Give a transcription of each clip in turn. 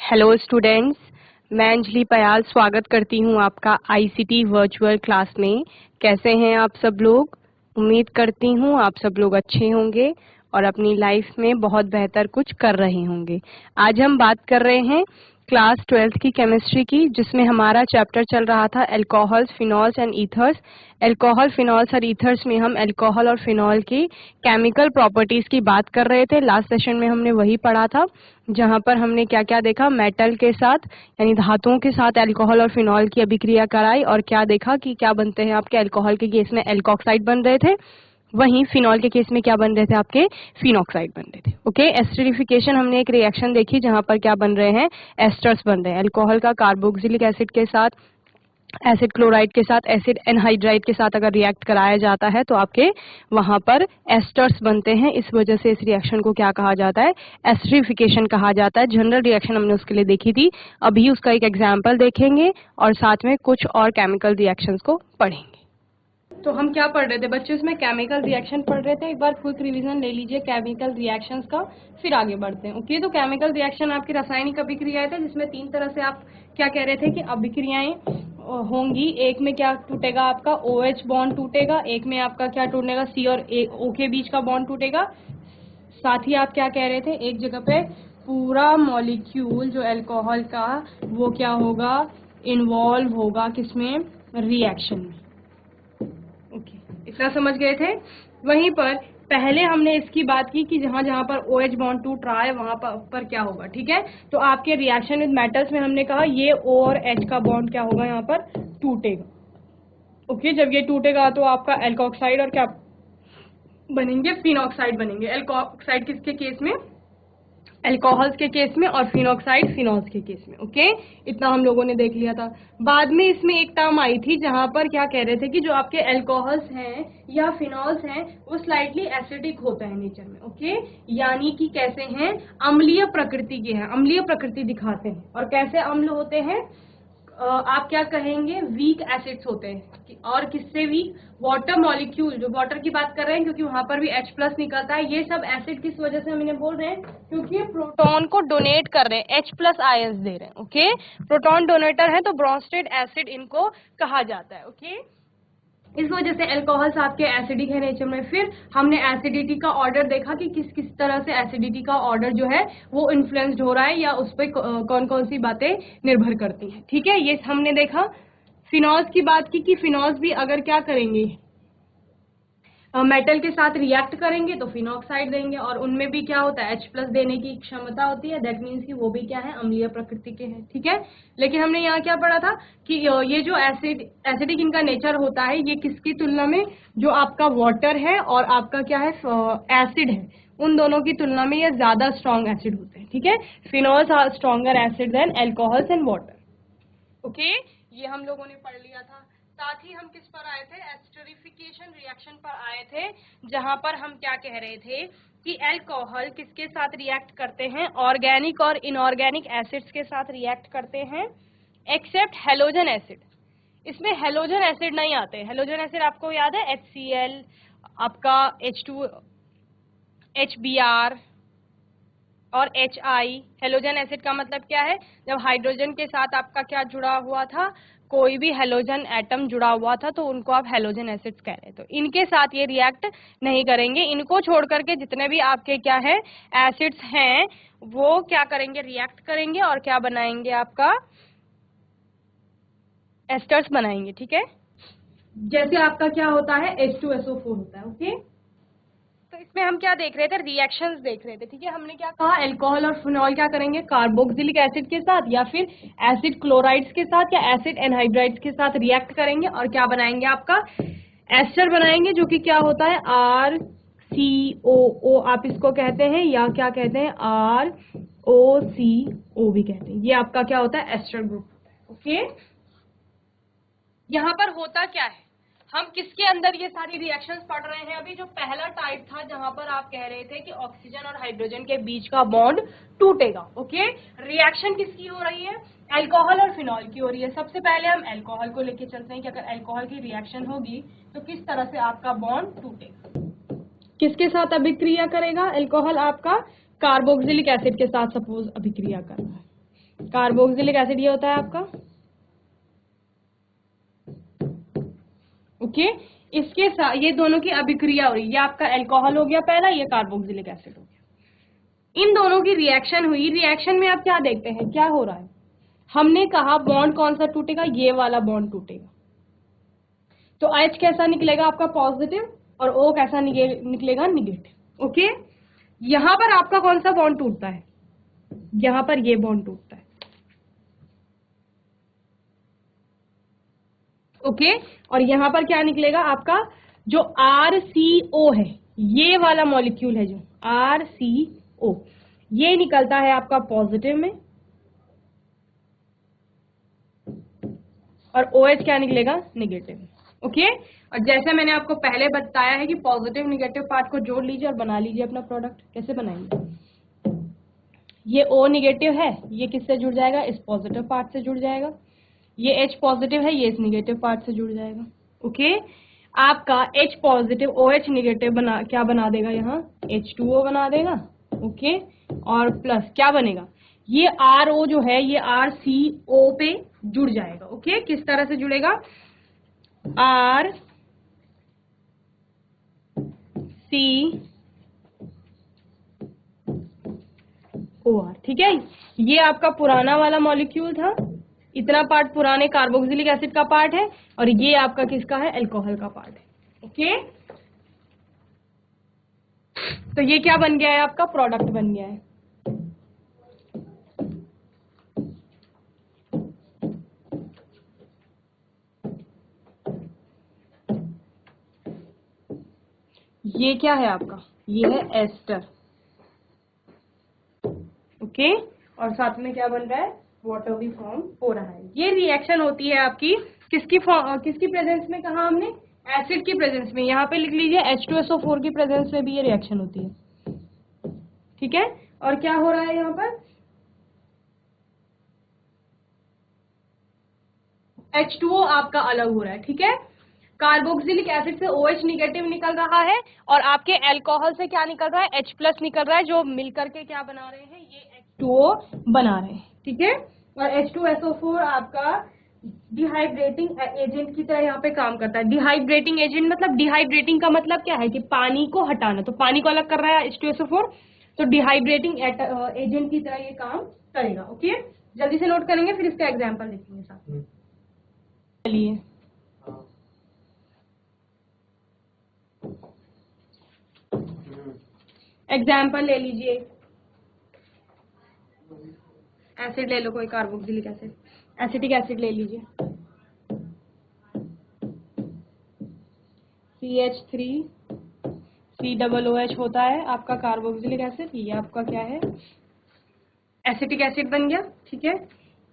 Hello students, मैं अंजलि पयाल स्वागत करती हूं आपका आईसीटी वर्चुअल क्लास में। कैसे हैं आप सब लोग? उम्मीद करती हूं आप सब लोग अच्छे होंगे और अपनी लाइफ में बहुत बेहतर कुछ कर रहे होंगे। आज हम बात कर रहे हैं क्लास 12th की केमिस्ट्री की, जिसमें हमारा चैप्टर चल रहा था alcohols, phenols and ethers. Alcohol, phenols और ईथर्स में हम अल्कोहल और फिनॉल की केमिकल प्रॉपर्टीज की बात कर रहे थे। लास्ट सेशन में हमने वही पढ़ा था, जहां पर हमने क्या क्या देखा, मेटल के साथ यानी धातुओं के साथ अल्कोहल और फिनॉल की अभिक्रिया कराई और क्या देखा कि क्या बनते हैं आपके अल्कोहल के केस में एल्कोक्साइड बन रहे थे, वहीं फिनॉल के केस में क्या बन रहे थे आपके फिनॉक्साइड बन रहे थे। ओके, एस्टरिफिकेशन हमने एक रिएक्शन देखी जहां पर क्या बन रहे हैं, एस्टर्स बन रहे हैं। अल्कोहल का कार्बोक्सिलिक एसिड के साथ, एसिड क्लोराइड के साथ, एसिड एनहाइड्राइड के साथ अगर रिएक्ट कराया जाता है तो आपके वहां पर एस्टर्स बनते हैं। इस वजह से इस रिएक्शन को क्या कहा जाता है, एस्टरिफिकेशन कहा जाता है। जनरल रिएक्शन हमने उसके लिए देखी थी, अभी उसका एक एग्जाम्पल देखेंगे और साथ में कुछ और केमिकल रिएक्शंस को पढ़ेंगे। तो हम क्या पढ़ रहे थे बच्चों, इसमें केमिकल रिएक्शन पढ़ रहे थे। एक बार क्विक रिवीजन ले लीजिए केमिकल रिएक्शंस का, फिर आगे बढ़ते हैं। ओके, तो केमिकल रिएक्शन आपकी रासायनिक अभिक्रियाएं थे, जिसमें तीन तरह से आप क्या कह रहे थे कि अभिक्रियाएं होंगी। एक में क्या टूटेगा, आपका OH बॉन्ड टूटेगा, एक में आपका क्या टूटेगा, C और O के बीच का बॉन्ड टूटेगा। साथ ही आप क्या कह रहे थे, एक जगह पे पूरा मॉलिक्यूल जो अल्कोहल का वो क्या होगा, इन्वॉल्व होगा किसमें, रिएक्शन में। ओके, इतना समझ गए थे। वहीं पर पहले हमने इसकी बात की कि जहां जहां पर OH बॉन्ड टूट रहा है वहां पर क्या होगा। ठीक है, तो आपके रिएक्शन विद मेटल्स में हमने कहा ये O और H का बॉन्ड क्या होगा, यहाँ पर टूटेगा। ओके, जब ये टूटेगा तो आपका एल्कोक्साइड और क्या बनेंगे, फिनॉक्साइड बनेंगे। एल्कोक्साइड किसके केस में, अल्कोहल्स के केस में, और फिनॉक्साइड फिनॉल्स के केस में। ओके, इतना हम लोगों ने देख लिया था। बाद में इसमें एक टर्म आई थी जहां पर क्या कह रहे थे कि जो आपके अल्कोहल्स हैं या फिनॉल्स हैं वो स्लाइटली एसिडिक होता है नेचर में। ओके, यानी कि कैसे हैं, अम्लीय प्रकृति के हैं, अम्लीय प्रकृति दिखाते हैं। और कैसे अम्ल होते हैं, आप क्या कहेंगे, वीक एसिड्स होते हैं। और किससे वीक, वाटर मॉलिक्यूल, जो वाटर की बात कर रहे हैं क्योंकि वहां पर भी H+ निकलता है। ये सब एसिड किस वजह से हम इन्हें बोल रहे हैं, क्योंकि ये प्रोटॉन को डोनेट कर रहे हैं, H+ आयंस दे रहे हैं। ओके, प्रोटॉन डोनेटर है तो ब्रोंस्टेड एसिड इनको कहा जाता है। ओके, इस वजह से अल्कोहल्स आपके एसिडिक है नेचर में। फिर हमने एसिडिटी का ऑर्डर देखा कि किस किस तरह से एसिडिटी का ऑर्डर जो है वो इन्फ्लुएंस्ड हो रहा है या उस पर कौन कौन सी बातें निर्भर करती हैं। ठीक है, ये हमने देखा। फिनॉल्स की बात की कि फिनॉल्स भी अगर क्या करेंगे, मेटल के साथ रिएक्ट करेंगे तो फिनॉक्साइड देंगे, और उनमें भी क्या होता है, H+ देने की क्षमता होती है। दैट मीन्स कि वो भी क्या है, अम्लीय प्रकृति के हैं। ठीक है, लेकिन हमने यहाँ क्या पढ़ा था कि ये जो एसिडिक इनका नेचर होता है, ये किसकी तुलना में, जो आपका वाटर है और आपका क्या है, एसिड है, उन दोनों की तुलना में ये ज्यादा स्ट्रॉन्ग एसिड होते हैं। ठीक है, phenols are stronger acid than alcohols and water. Okay, ये हम लोगों ने पढ़ लिया था। साथ ही हम किस पर आए थे, एस्टरिफिकेशन रिएक्शन पर आए थे, जहां पर हम क्या कह रहे थे कि अल्कोहल किसके साथ रिएक्ट करते हैं, ऑर्गेनिक और इनऑर्गेनिक एसिड्स के साथ रिएक्ट करते हैं, एक्सेप्ट हेलोजन एसिड। इसमें हेलोजन एसिड नहीं आते। हेलोजन एसिड आपको याद है, HCl, आपका H2, HBr और HI। हेलोजन एसिड का मतलब क्या है, जब हाइड्रोजन के साथ आपका क्या जुड़ा हुआ था, कोई भी हेलोजन एटम जुड़ा हुआ था तो उनको आप हेलोजन एसिड्स कह रहे हैं। तो इनके साथ ये रिएक्ट नहीं करेंगे। इनको छोड़ करके जितने भी आपके क्या है एसिड्स हैं वो क्या करेंगे, रिएक्ट करेंगे और क्या बनाएंगे, आपका एस्टर्स बनाएंगे। ठीक है, जैसे आपका क्या होता है, H2SO4 होता है। ओके, तो इसमें हम क्या देख रहे थे, रिएक्शंस देख रहे थे। ठीक है, हमने क्या कहा, अल्कोहल और फिनॉल क्या करेंगे, कार्बोक्सिलिक एसिड के साथ या फिर एसिड क्लोराइड्स के साथ या एसिड एनहाइड्राइड्स के साथ रिएक्ट करेंगे और क्या बनाएंगे, आपका एस्टर बनाएंगे, जो कि क्या होता है RCOO आप इसको कहते हैं, या क्या कहते हैं, ROCO भी कहते हैं। ये आपका क्या होता है, एस्टर ग्रुप होता है। ओके, यहाँ पर होता क्या है, हम किसके अंदर ये सारी रिएक्शंस पढ़ रहे हैं अभी। जो पहला टाइप था जहां पर आप कह रहे थे कि ऑक्सीजन और हाइड्रोजन के बीच का बॉन्ड टूटेगा। ओके, रिएक्शन किसकी हो रही है, अल्कोहल और फिनॉल की हो रही है। सबसे पहले हम अल्कोहल को लेके चलते हैं कि अगर अल्कोहल की रिएक्शन होगी तो किस तरह से आपका बॉन्ड टूटेगा, किसके साथ अभिक्रिया करेगा। अल्कोहल आपका कार्बोक्सिलिक एसिड के साथ सपोज अभिक्रिया कर रहा है, कार्बोक्सिलिक एसिड ये होता है आपका, ओके। इसके साथ ये दोनों की अभिक्रिया हो रही है, ये आपका अल्कोहल हो गया पहला, ये कार्बोक्सिलिक एसिड हो गया। इन दोनों की रिएक्शन हुई, रिएक्शन में आप क्या देखते हैं, क्या हो रहा है? हमने कहा बॉन्ड कौन सा टूटेगा, ये वाला बॉन्ड टूटेगा। तो H कैसा निकलेगा आपका, पॉजिटिव, और O कैसा निकलेगा, निगेटिव, ओके। यहां पर आपका कौन सा बॉन्ड टूटता है, यहां पर ये बॉन्ड टूटता है, ओके। और यहां पर क्या निकलेगा आपका, जो RCO है, ये वाला मॉलिक्यूल है जो RCO, ये निकलता है आपका पॉजिटिव में, और OH क्या निकलेगा, नेगेटिव में, ओके। और जैसे मैंने आपको पहले बताया है कि पॉजिटिव नेगेटिव पार्ट को जोड़ लीजिए और बना लीजिए अपना प्रोडक्ट। कैसे बनाएंगे, ये O नेगेटिव है, ये किससे जुड़ जाएगा, इस पॉजिटिव पार्ट से जुड़ जाएगा। ये H पॉजिटिव है, ये इस नेगेटिव पार्ट से जुड़ जाएगा, ओके। आपका H पॉजिटिव OH नेगेटिव क्या बना देगा, यहाँ H2O बना देगा, ओके। और प्लस क्या बनेगा, ये RO जो है ये RCO पे जुड़ जाएगा, ओके। किस तरह से जुड़ेगा, RCOR, ठीक है। ये आपका पुराना वाला मॉलिक्यूल था, इतना पार्ट पुराने कार्बोक्सिलिक एसिड का पार्ट है, और ये आपका किसका है, अल्कोहल का पार्ट है, ओके। तो ये क्या बन गया है, आपका प्रोडक्ट बन गया है। ये क्या है आपका, ये है एस्टर, ओके। और साथ में क्या बन रहा है, वाटर भी फॉर्म हो रहा है। ये रिएक्शन होती है आपकी किसकी प्रेजेंस में, कहा हमने, एसिड की प्रेजेंस में। यहाँ पे लिख लीजिए H2SO4 की प्रेजेंस में भी ये रिएक्शन होती है, ठीक है। और क्या हो रहा है यहाँ पर, H2O आपका अलग हो रहा है, ठीक है। कार्बोक्सिलिक एसिड से OH निगेटिव निकल रहा है, और आपके अल्कोहल से क्या निकल रहा है, H प्लस निकल रहा है, जो मिलकर के क्या बना रहे हैं, ये H2O बना रहे हैं, ठीक है। और H2SO4 आपका डिहाइड्रेटिंग एजेंट की तरह यहाँ पे काम करता है। डिहाइड्रेटिंग एजेंट मतलब, डिहाइड्रेटिंग का मतलब क्या है कि पानी को हटाना, तो पानी को अलग कर रहा है H2SO4, तो डिहाइड्रेटिंग एजेंट की तरह ये काम करेगा, ओके। जल्दी से नोट करेंगे, फिर इसका एग्जाम्पल देखेंगे साथ में। चलिए, एग्जाम्पल ले लीजिए, एसिड ले लो, कोई कार्बोक्सिलिक एसिड, एसिटिक एसिड ले लीजिए, CH3 COOH होता है आपका कार्बोक्सिलिक एसिड, ये आपका क्या है, एसिटिक एसिड बन गया, ठीक है।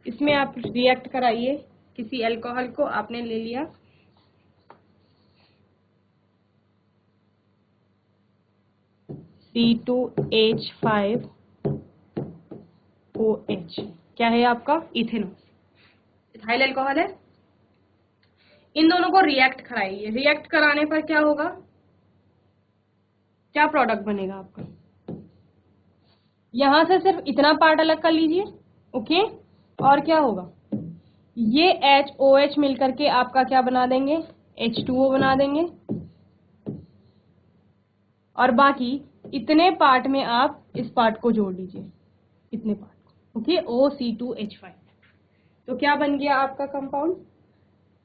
इसमें आप रिएक्ट कराइए, किसी अल्कोहल को आपने ले लिया, C2H5OH, क्या है आपका, इथेनॉल, इथाइल अल्कोहल है। इन दोनों को रिएक्ट कराइए, रिएक्ट कराने पर क्या होगा, क्या प्रोडक्ट बनेगा आपका, यहां से सिर्फ इतना पार्ट अलग कर लीजिए, ओके। और क्या होगा, ये HOH मिलकर के आपका क्या बना देंगे, H2O बना देंगे, और बाकी इतने पार्ट में आप इस पार्ट को जोड़ लीजिए, इतने पार्ट को, ओके, OC2H5। तो क्या बन गया आपका compound,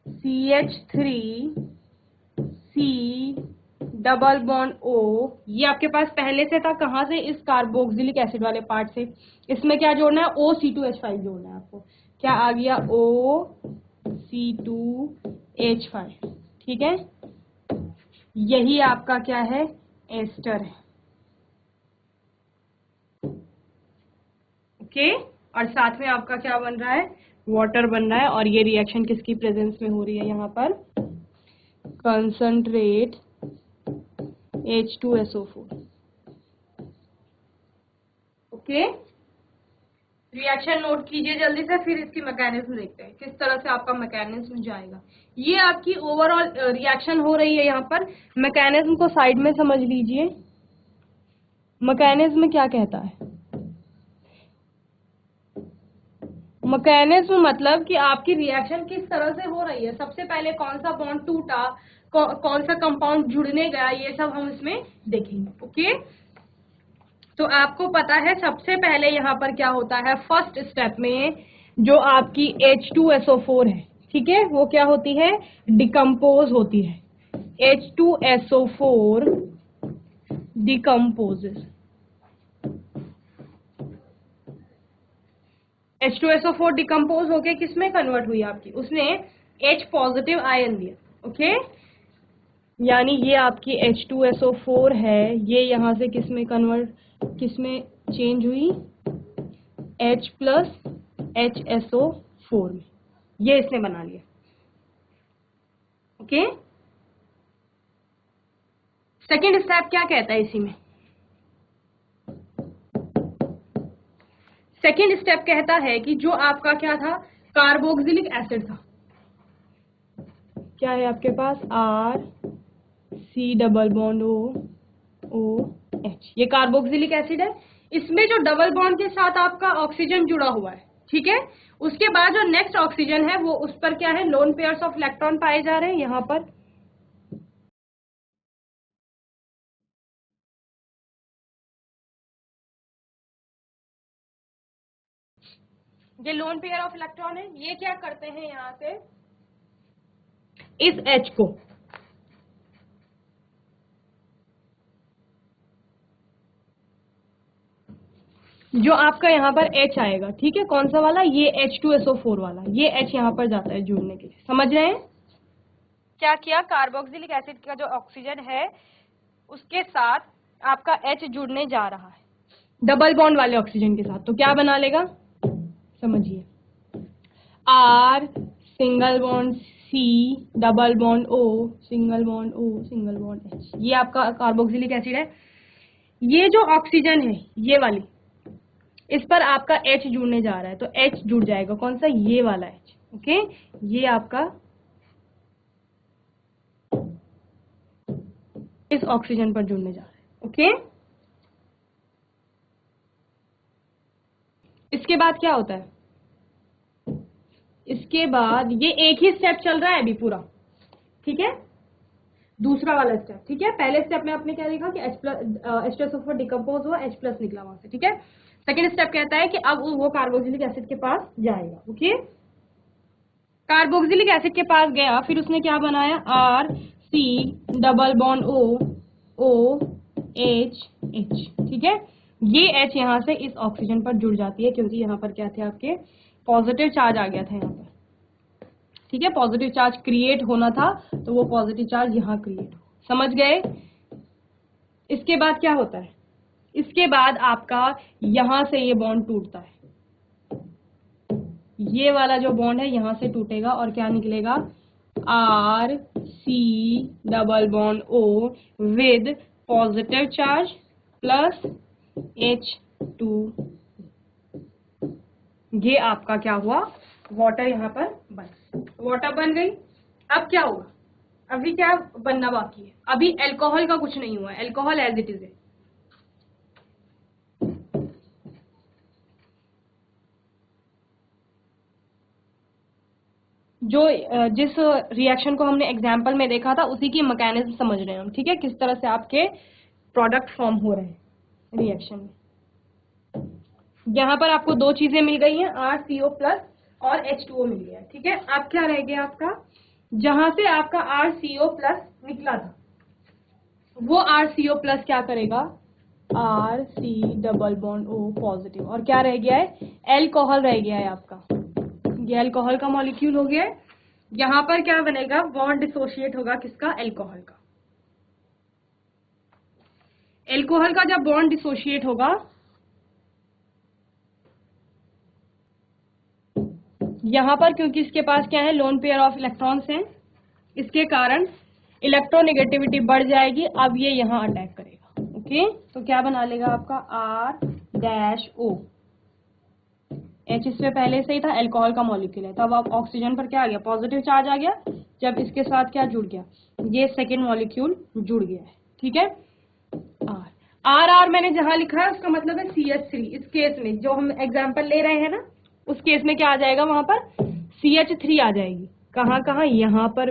CH3C double bond O। ये आपके पास पहले से था, कहां से, इस कार्बोक्सिलिक एसिड वाले पार्ट से। इसमें क्या जोड़ना है, OC2H5 जोड़ना है आपको। क्या आ गया, OC2H5, ठीक है। यही आपका क्या है, एस्टर है, ओके। और साथ में आपका क्या बन रहा है, वाटर बन रहा है। और ये रिएक्शन किसकी प्रेजेंस में हो रही है, यहाँ पर concentrate H2SO4, okay. Reaction note कीजिए जल्दी से, फिर इसकी मैकेनिज्म देखते हैं किस तरह से आपका मैकेनिज्म जाएगा। ये आपकी ओवरऑल रिएक्शन हो रही है, यहाँ पर मैकेनिज्म को साइड में समझ लीजिए। मैकेनिज्म क्या कहता है, मैकेनिज्म मतलब कि आपकी रिएक्शन किस तरह से हो रही है, सबसे पहले कौन सा बॉन्ड टूटा, कौन सा कंपाउंड जुड़ने गया, ये सब हम इसमें देखेंगे। ओके, तो आपको पता है सबसे पहले यहाँ पर क्या होता है, फर्स्ट स्टेप में जो आपकी H2SO4 है, ठीक है, वो क्या होती है, डिकम्पोज होती है। H2SO4 decomposes. H2SO4 डिकम्पोज होके किसमें कन्वर्ट हुई आपकी, उसने H पॉजिटिव आयन दिया। ओके, यानी ये आपकी H2SO4 है, ये यहां से किसमें चेंज हुई, H प्लस HSO4 में, ये इसने बना लिया। ओके, सेकेंड स्टेप क्या कहता है इसी में, सेकेंड स्टेप कहता है कि जो आपका क्या था, कार्बोक्सिलिक एसिड था, क्या है आपके पास, RC≡OH, ये कार्बोक्सिलिक एसिड है। इसमें जो डबल बॉन्ड के साथ आपका ऑक्सीजन जुड़ा हुआ है, ठीक है, उसके बाद जो नेक्स्ट ऑक्सीजन है वो उस पर क्या है, लोन पेयर्स ऑफ इलेक्ट्रॉन पाए जा रहे हैं यहां पर। ये लोन पेयर ऑफ इलेक्ट्रॉन है, ये क्या करते हैं यहां से, इस H को जो आपका यहाँ पर H आएगा, ठीक है, कौन सा वाला, ये H2SO4 वाला, ये H यहाँ पर जाता है जुड़ने के लिए। समझ रहे हैं क्या किया, कार्बोक्सिलिक एसिड का जो ऑक्सीजन है उसके साथ आपका H जुड़ने जा रहा है डबल बॉन्ड वाले ऑक्सीजन के साथ, तो क्या बना लेगा, समझिए, R single bond C double bond O single bond O single bond H, ये आपका कार्बोक्सिलिक एसिड है। ये जो ऑक्सीजन है ये वाली, इस पर आपका H जुड़ने जा रहा है, तो H जुड़ जाएगा, कौन सा, ये वाला H। ओके, ये आपका इस ऑक्सीजन पर जुड़ने जा रहा है। ओके, इसके बाद क्या होता है, इसके बाद ये एक ही स्टेप चल रहा है अभी पूरा, ठीक है, दूसरा वाला स्टेप, ठीक है, पहले स्टेप में आपने क्या देखा कि H+H2SO4 डिकम्पोज हुआ, H प्लस निकला वहां से, ठीक है। सेकेंड स्टेप कहता है कि अब वो कार्बोक्सिलिक एसिड के पास जाएगा। ओके, कार्बोक्सिलिक एसिड के पास गया, फिर उसने क्या बनाया, RC डबल बॉन्ड OH, ठीक है, ये H यहाँ से इस ऑक्सीजन पर जुड़ जाती है, क्योंकि यहाँ पर क्या थे आपके पॉजिटिव चार्ज आ गया था यहाँ पर, ठीक है, पॉजिटिव चार्ज क्रिएट होना था, तो वो पॉजिटिव चार्ज यहाँ क्रिएट हो। समझ गए। इसके बाद क्या होता है, इसके बाद आपका यहां से ये बॉन्ड टूटता है, ये वाला जो बॉन्ड है यहां से टूटेगा और क्या निकलेगा, RC double bond O with positive charge plus H2, ये आपका क्या हुआ, वाटर यहाँ पर वाटर बन गई। अब क्या होगा, अभी क्या बनना बाकी है, अभी अल्कोहल का कुछ नहीं हुआ है, अल्कोहल एज इट इज है। जो जिस रिएक्शन को हमने एग्जाम्पल में देखा था उसी की मैकेनिज्म समझ रहे हैं हम, ठीक है, किस तरह से आपके प्रोडक्ट फॉर्म हो रहे हैं रिएक्शन में। यहाँ पर आपको दो चीजें मिल गई हैं, RCO प्लस और H2O मिल गया, ठीक है। अब क्या रह गया आपका, जहां से आपका RCO प्लस निकला था वो RCO प्लस क्या करेगा, RC double bond O positive, और क्या रह गया है, अल्कोहल रह गया है आपका, ये अल्कोहल का मॉलिक्यूल हो गया है। यहाँ पर क्या बनेगा, बॉन्ड डिसोशिएट होगा किसका, अल्कोहल का। अल्कोहल का जब बॉन्ड डिसोशिएट होगा, यहाँ पर क्योंकि इसके पास क्या है, लोन पेयर ऑफ इलेक्ट्रॉन्स हैं, इसके कारण इलेक्ट्रोनेगेटिविटी बढ़ जाएगी, अब ये यहाँ अटैक करेगा। ओके, तो क्या बना लेगा आपका R-O, H इसमें पहले से ही था, अल्कोहल का मॉलिक्यूल है, तो अब ऑक्सीजन पर क्या आ गया, पॉजिटिव चार्ज आ गया, जब इसके साथ क्या जुड़ गया, ये सेकेंड मॉलिक्यूल जुड़ गया है, ठीक है। R मैंने जहां लिखा है उसका मतलब है CH3, इस केस में जो हम एग्जाम्पल ले रहे हैं ना उस केस में क्या आ जाएगा, वहां पर CH3 आ जाएगी। कहाँ कहाँ, यहाँ पर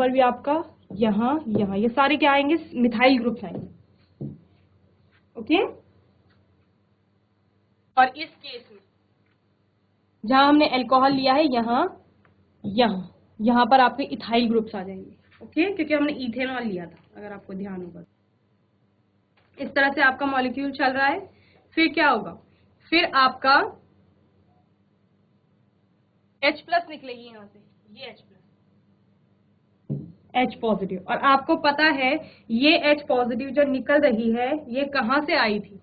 भी आपका, यहाँ यहाँ, ये सारे क्या आएंगे, मिथाइल ग्रुप्स आएंगे। ओके, और इस केस में जहां हमने अल्कोहल लिया है, यहाँ पर आपके इथाइल ग्रुप्स आ जाएंगे। ओके, क्योंकि हमने इथेनॉल लिया था, अगर आपको ध्यान होगा। इस तरह से आपका मॉलिक्यूल चल रहा है। फिर क्या होगा, फिर आपका H+ निकलेगी यहां से, ये H पॉजिटिव। और आपको पता है ये H पॉजिटिव जो निकल रही है, ये कहां से आई थी,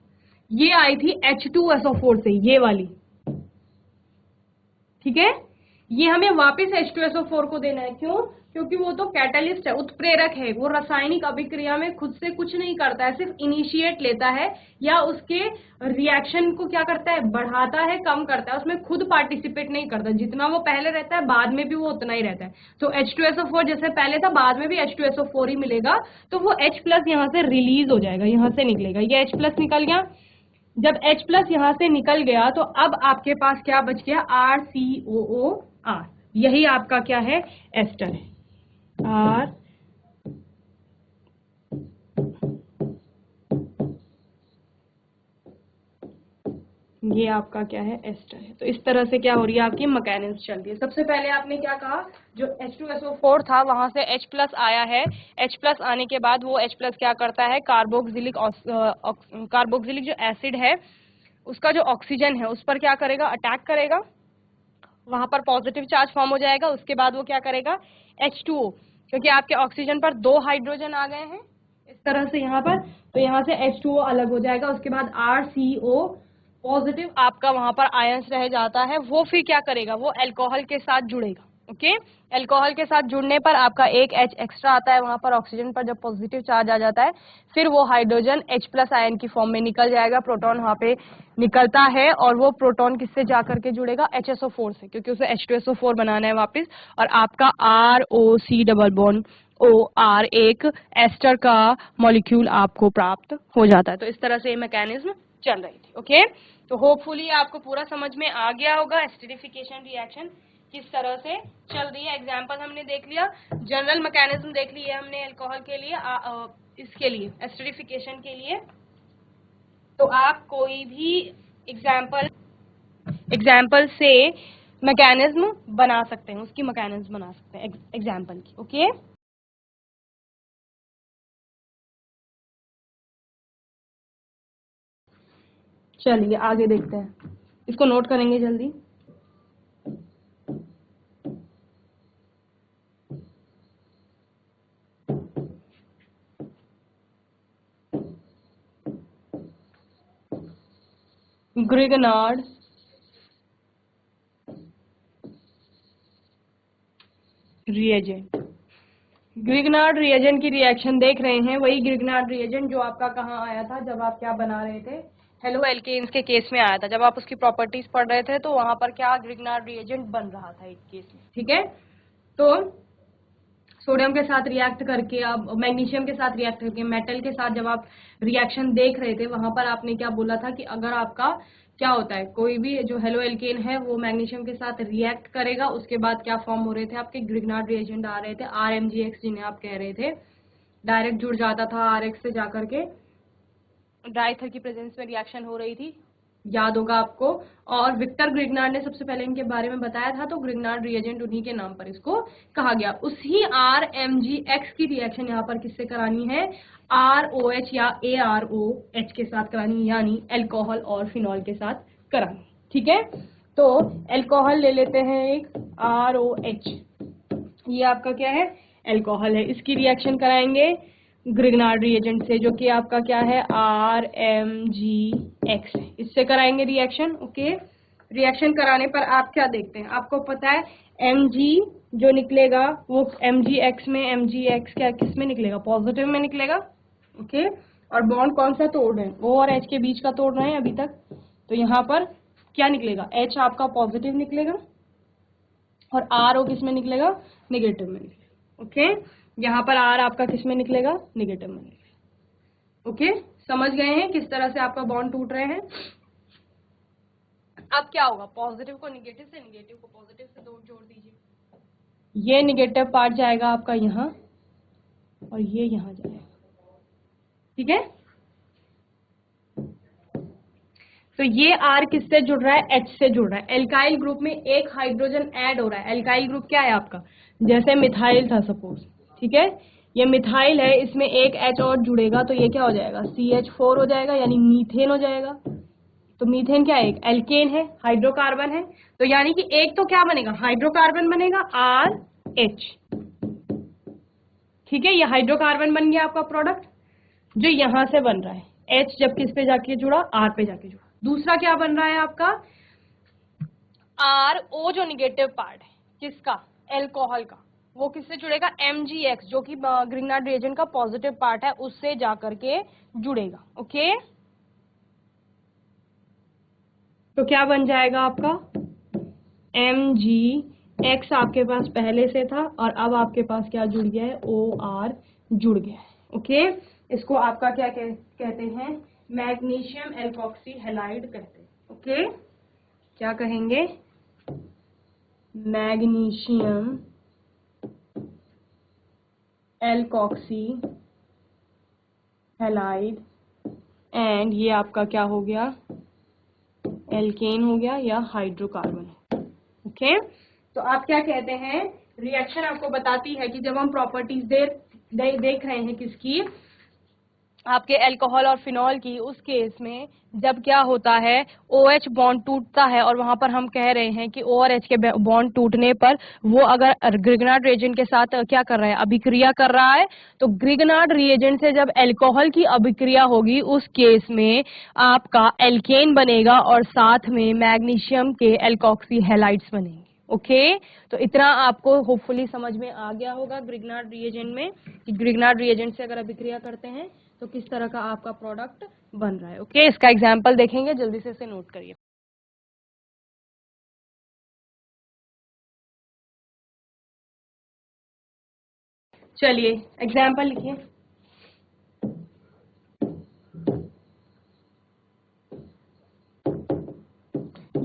ये आई थी H2SO4 से, ये वाली। ठीक है, ये हमें वापस H2SO4 को देना है। क्यों? क्योंकि वो तो कैटलिस्ट है, उत्प्रेरक है, वो रासायनिक अभिक्रिया में खुद से कुछ नहीं करता है, सिर्फ इनिशिएट लेता है या उसके रिएक्शन को क्या करता है, बढ़ाता है, कम करता है, उसमें खुद पार्टिसिपेट नहीं करता। जितना वो पहले रहता है, बाद में भी वो उतना ही रहता है। तो H2SO4 जैसे पहले था, बाद में भी H2SO4 ही मिलेगा। तो वो H+ यहाँ से रिलीज हो जाएगा, यहाँ से निकलेगा। ये H+ निकल गया। जब H+ यहां से निकल गया तो अब आपके पास क्या बच गया, RCOOR। यही आपका क्या है, एस्टर है। R ये आपका क्या है, एस्टर है। तो इस तरह से क्या हो रही है, आपकी मैकेनिज्म चल रही है। सबसे पहले आपने क्या कहा, जो H2SO4 था वहां से H+ आया है। H+ आने के बाद वो H+ क्या करता है, कार्बोक्सिलिक जो एसिड है उसका जो ऑक्सीजन है उस पर क्या करेगा, अटैक करेगा, वहां पर पॉजिटिव चार्ज फॉर्म हो जाएगा। उसके बाद वो क्या करेगा, H2O, क्योंकि आपके ऑक्सीजन पर 2 हाइड्रोजन आ गए हैं इस तरह से यहाँ पर, तो यहाँ से H2O अलग हो जाएगा। उसके बाद RCO पॉजिटिव आपका वहां पर आयंस रह जाता है। वो फिर क्या करेगा, वो अल्कोहल के साथ जुड़ेगा। ओके, अल्कोहल के साथ जुड़ने पर आपका एक H एक्स्ट्रा आता है वहां पर ऑक्सीजन पर, जब पॉजिटिव चार्ज आ जाता है फिर वो हाइड्रोजन H+ आयन की फॉर्म में निकल जाएगा, प्रोटॉन वहां पे निकलता है। और वो प्रोटॉन किससे जाकर के जुड़ेगा, HSO4 से, क्योंकि उसे H2SO4 बनाना है वापस। और आपका ROC डबल बॉन्ड OR एक एस्टर का मॉलिक्यूल आपको प्राप्त हो जाता है। तो इस तरह से ये मैकेनिज्म चल रही थी। ओके, तो होपफुली आपको पूरा समझ में आ गया होगा एस्टरीफिकेशन रिएक्शन किस तरह से चल रही है। एग्जाम्पल हमने देख लिया, जनरल मैकेनिज्म देख लिया हमने अल्कोहल के लिए, इसके लिए एस्टरीफिकेशन के लिए। तो आप कोई भी एग्जाम्पल से मैकेनिज्म बना सकते हैं, उसकी मैकेनिज्म बना सकते हैं एग्जाम्पल की। ओके, चलिए आगे देखते हैं, इसको नोट करेंगे जल्दी। ग्रिगनार्ड रिएजेंट, ग्रिगनार्ड रिएजेंट की रिएक्शन देख रहे हैं। वही ग्रिगनार्ड रिएजेंट जो आपका कहाँ आया था, जब आप क्या बना रहे थे, हेलो एल्केन्स के केस में आया था। जब आप उसकी प्रॉपर्टीज पढ़ रहे थे तो वहां पर क्या ग्रिगनार्ड रिएजेंट बन रहा था एक केस में। ठीक है, तो सोडियम के साथ रिएक्ट करके, अब मैग्नीशियम के साथ रिएक्ट करके, मेटल के साथ जब आप रिएक्शन देख रहे थे, वहां पर आपने क्या बोला था कि अगर आपका क्या होता है, कोई भी जो हेलो एल्केन है वो मैग्नीशियम के साथ रिएक्ट करेगा, उसके बाद क्या फॉर्म हो रहे थे, आपके ग्रिगनार्ड रिएजेंट आ रहे थे, RMgX जिन्हें आप कह रहे थे, डायरेक्ट जुड़ जाता था RX से जाकर के, ड्राइथर की प्रेजेंस में रिएक्शन हो रही थी, याद होगा आपको। और विक्टर ग्रिगनार्ड ने सबसे पहले इनके बारे में बताया था, तो ग्रिगनार्ड रिएजेंट उन्हीं के नाम पर इसको कहा गया। उसी RMgX की रिएक्शन यहाँ पर किससे करानी है, ROH या AROH के साथ करानी, यानी अल्कोहल और फिनॉल के साथ करानी। ठीक है, तो अल्कोहल ले लेते हैं एक ROH, ये आपका क्या है, अल्कोहल है। इसकी रिएक्शन कराएंगे ग्रिगनार्ड रिएजेंट से, जो कि आपका क्या है, RMgX है, इससे कराएंगे रिएक्शन। ओके, रिएक्शन कराने पर आप क्या देखते हैं, आपको पता है Mg जो निकलेगा वो MgX में, MgX क्या किस में निकलेगा, पॉजिटिव में निकलेगा। ओके, और बॉन्ड कौन सा तोड़ रहे हैं, O और H के बीच का तोड़ रहे हैं अभी तक, तो यहाँ पर क्या निकलेगा, H आपका पॉजिटिव निकलेगा और RO किस में निकलेगा, निगेटिव में निकलेगा। ओके, यहाँ पर R आपका किस में निकलेगा, निगेटिव में निकलेगा। ओके, समझ गए हैं किस तरह से आपका बॉन्ड टूट रहे हैं। अब क्या होगा, पॉजिटिव को निगेटिव से, निगेटिव को पॉजिटिव से जोड़ दीजिए। ये निगेटिव पार्ट जाएगा आपका यहाँ और ये यहाँ जाएगा, ठीक है। तो ये R किससे जुड़ रहा है, H से जुड़ रहा है। एल्काइल ग्रुप में एक हाइड्रोजन ऐड हो रहा है। एल्काइल ग्रुप क्या है आपका, जैसे मिथाइल था सपोज, ठीक है। ये मिथाइल है, इसमें एक H और जुड़ेगा तो ये क्या हो जाएगा, CH4 हो जाएगा, यानी मीथेन हो जाएगा। तो मीथेन क्या है, एक एल्केन है, हाइड्रोकार्बन है। तो यानी कि एक तो क्या बनेगा, हाइड्रोकार्बन बनेगा RH, ठीक है। ये हाइड्रोकार्बन बन गया आपका प्रोडक्ट जो यहां से बन रहा है। H जब किस पे जाके जुड़ा, R पे जाके जुड़ा। दूसरा क्या बन रहा है आपका, RO जो निगेटिव पार्ट है किसका, एल्कोहल का, वो किससे जुड़ेगा, MgX जो कि ग्रिग्नार्ड रिएजेंट का पॉजिटिव पार्ट है, उससे जाकर के जुड़ेगा। ओके, तो क्या बन जाएगा आपका, MgX आपके पास पहले से था और अब आपके पास क्या जुड़ गया है, OR जुड़ गया है। ओके, इसको आपका क्या कहते हैं, मैग्नीशियम एल्कोक्सी हैलाइड कहते हैं। ओके, क्या कहेंगे, मैग्नीशियम एल्कोक्सी हैलाइड, एंड ये आपका क्या हो गया, एल्केन हो गया या हाइड्रोकार्बन है। ओके, तो आप क्या कहते हैं, रिएक्शन आपको बताती है कि जब हम प्रॉपर्टीज देख रहे हैं किसकी, आपके अल्कोहल और फिनॉल की, उस केस में जब क्या होता है, OH बॉन्ड टूटता है और वहां पर हम कह रहे हैं कि O और H के बॉन्ड टूटने पर वो अगर ग्रिग्नार्ड रिएजेंट के साथ क्या कर रहा है, अभिक्रिया कर रहा है, तो ग्रिग्नार्ड रिएजेंट से जब अल्कोहल की अभिक्रिया होगी उस केस में आपका एल्केन बनेगा और साथ में मैग्नीशियम के एल्कोक्सी हैलाइड्स बनेंगे। ओके, तो इतना आपको होपफुली समझ में आ गया होगा ग्रिग्नार्ड रिएजेंट में, कि ग्रिग्नार्ड रिएजेंट से अगर अभिक्रिया करते हैं तो किस तरह का आपका प्रोडक्ट बन रहा है। ओके, इसका एग्जाम्पल देखेंगे, जल्दी से इसे नोट करिए। चलिए एग्जाम्पल लिखिए।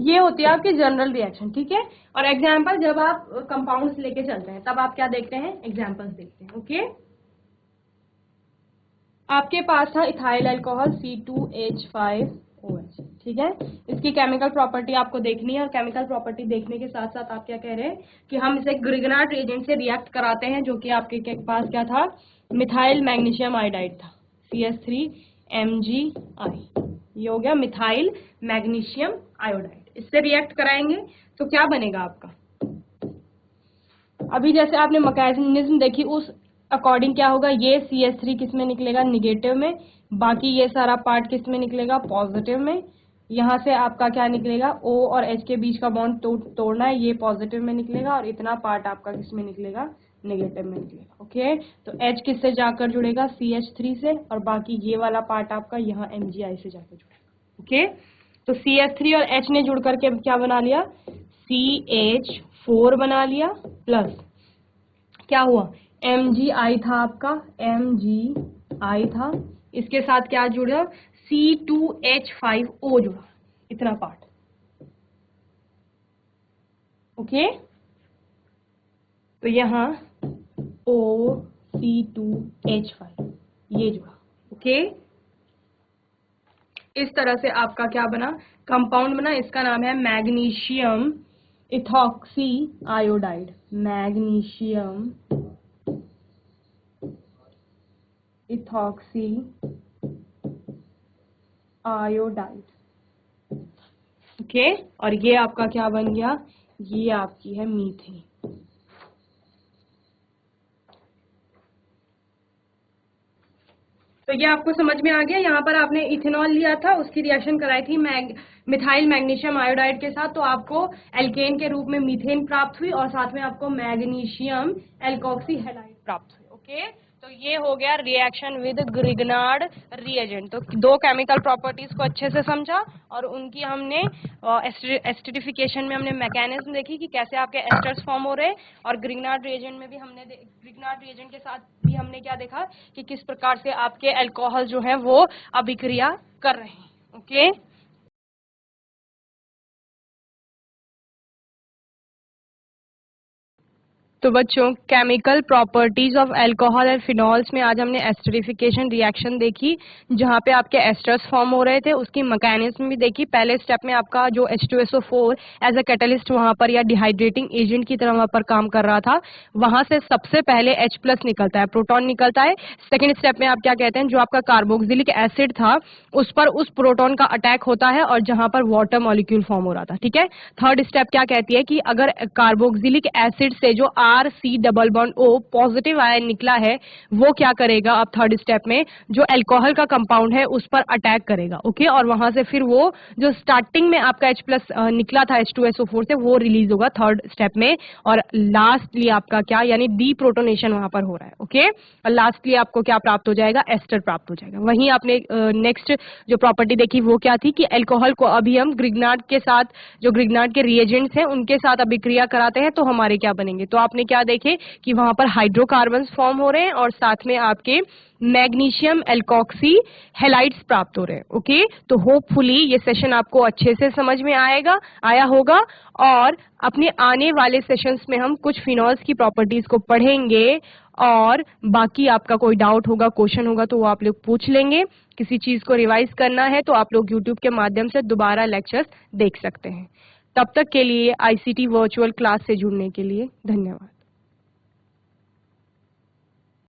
ये होती है आपकी जनरल रिएक्शन, ठीक है। और एग्जाम्पल जब आप कंपाउंड्स लेके चलते हैं तब आप क्या देखते हैं, एग्जाम्पल्स देखते हैं। ओके, आपके पास था इथाइल अल्कोहल C2H5OH, ठीक है। इसकी केमिकल प्रॉपर्टी आपको देखनी है और केमिकल प्रॉपर्टी देखने के साथ साथ आप क्या कह रहे हैं कि हम इसे ग्रिग्नार्ड रिएजेंट से रिएक्ट कराते हैं, जो कि आपके के पास क्या था, मिथाइल मैग्नीशियम आयोडाइड था, CH3MgI। ये हो गया मिथाइल मैग्नीशियम आयोडाइड। इससे रिएक्ट कराएंगे तो क्या बनेगा आपका, अभी जैसे आपने मैकेनिज्म देखी उस अकॉर्डिंग क्या होगा, ये CH3 किस में निकलेगा, निगेटिव में, बाकी ये सारा पार्ट किस में निकलेगा, पॉजिटिव में। यहाँ से आपका क्या निकलेगा, O और H के बीच का बॉन्ड तोड़ना है, ये पॉजिटिव में निकलेगा और इतना पार्ट आपका किस में निकलेगा, नेगेटिव में निकलेगा। ओके, तो H किससे जाकर जुड़ेगा, CH3 से, और बाकी ये वाला पार्ट आपका यहाँ MgI से जाकर जुड़ेगा। ओके, तो CH3 और H ने जुड़ करके क्या बना लिया, CH4 बना लिया, प्लस क्या हुआ, MgI था आपका, MgI था, इसके साथ क्या जुड़ा, C2H5O जुड़ा, इतना पार्ट। ओके, तो यहाँ OC2H5 ये जुड़ा। ओके, इस तरह से आपका क्या बना, कंपाउंड बना, इसका नाम है magnesium ethoxy iodide, magnesium ethoxy iodide. Okay, और ये आपका क्या बन गया, ये आपकी है मीथेन। तो ये आपको समझ में आ गया। यहाँ पर आपने इथेनॉल लिया था, उसकी रिएक्शन कराई थी मिथाइल मैग्नीशियम आयोडाइड के साथ, तो आपको एल्केन के रूप में मीथेन प्राप्त हुई और साथ में आपको मैग्नीशियम एल्कोक्सी हैलाइड प्राप्त हुई। ओके, तो ये हो गया रिएक्शन विद ग्रिग्नार्ड रिएजेंट। तो दो केमिकल प्रॉपर्टीज को अच्छे से समझा और उनकी हमने एस्टरिफिकेशन में हमने मैकेनिज्म देखी कि कैसे आपके एस्टर्स फॉर्म हो रहे, और ग्रिग्नार्ड रिएजेंट में भी हमने ग्रिग्नार्ड रिएजेंट के साथ भी हमने क्या देखा कि किस प्रकार से आपके अल्कोहल जो है वो अभिक्रिया कर रहे हैं। ओके, तो बच्चों, chemical properties of alcohol and phenols में आज हमने एस्टरिफिकेशन रिएक्शन देखी, जहां पे आपके एस्टर्स फॉर्म हो रहे थे, उसकी मैकेनिज्म भी देखी। पहले स्टेप में आपका जो H2SO4 एज अ कैटलिस्ट वहां पर या डिहाइड्रेटिंग एजेंट की तरह वहां पर काम कर रहा था, वहां से सबसे पहले H+ निकलता है, प्रोटॉन निकलता है। सेकेंड स्टेप में आप क्या कहते हैं, जो आपका कार्बोक्सिलिक एसिड था उस पर उस प्रोटॉन का अटैक होता है और जहां पर वाटर मॉलिक्यूल फॉर्म हो रहा था, ठीक है। थर्ड स्टेप क्या कहती है कि अगर कार्बोक्सिलिक एसिड से जो RC double bond O positive ion निकला है, वो क्या करेगा, अब थर्ड स्टेप में जो अल्कोहल का कंपाउंड है उस पर अटैक करेगा, ओके। और वहां से फिर वो जो स्टार्टिंग में आपका H+ निकला था H2SO4 से, वो रिलीज होगा थर्ड स्टेप में। और लास्टली आपका क्या, यानी डीप्रोटोनेशन वहां पर हो रहा है, ओके। और लास्टली आपको क्या प्राप्त हो जाएगा, एस्टर प्राप्त हो जाएगा। वहीं आपने नेक्स्ट जो प्रॉपर्टी देखी वो क्या थी कि अल्कोहल को अभी हम ग्रिग्नार्ड के साथ, जो ग्रिग्नार्ड के रिएजेंट्स हैं उनके साथ अभिक्रिया कराते हैं तो हमारे क्या बनेंगे। तो आपने क्या देखे कि वहां पर हाइड्रोकार्बन्स फॉर्म हो रहे हैं और साथ में आपके मैग्नीशियम एल्कोक्सी हेलाइड्स प्राप्त हो रहे हैं, ओके। तो होपफुली ये सेशन आपको अच्छे से समझ में आया होगा और अपने आने वाले सेशंस में हम कुछ फिनॉल्स की प्रॉपर्टीज को पढ़ेंगे और बाकी आपका कोई डाउट होगा, क्वेश्चन होगा तो वो आप लोग पूछ लेंगे। किसी चीज को रिवाइज करना है तो आप लोग यूट्यूब के माध्यम से दोबारा लेक्चर्स देख सकते हैं। तब तक के लिए ICT वर्चुअल क्लास से जुड़ने के लिए धन्यवाद।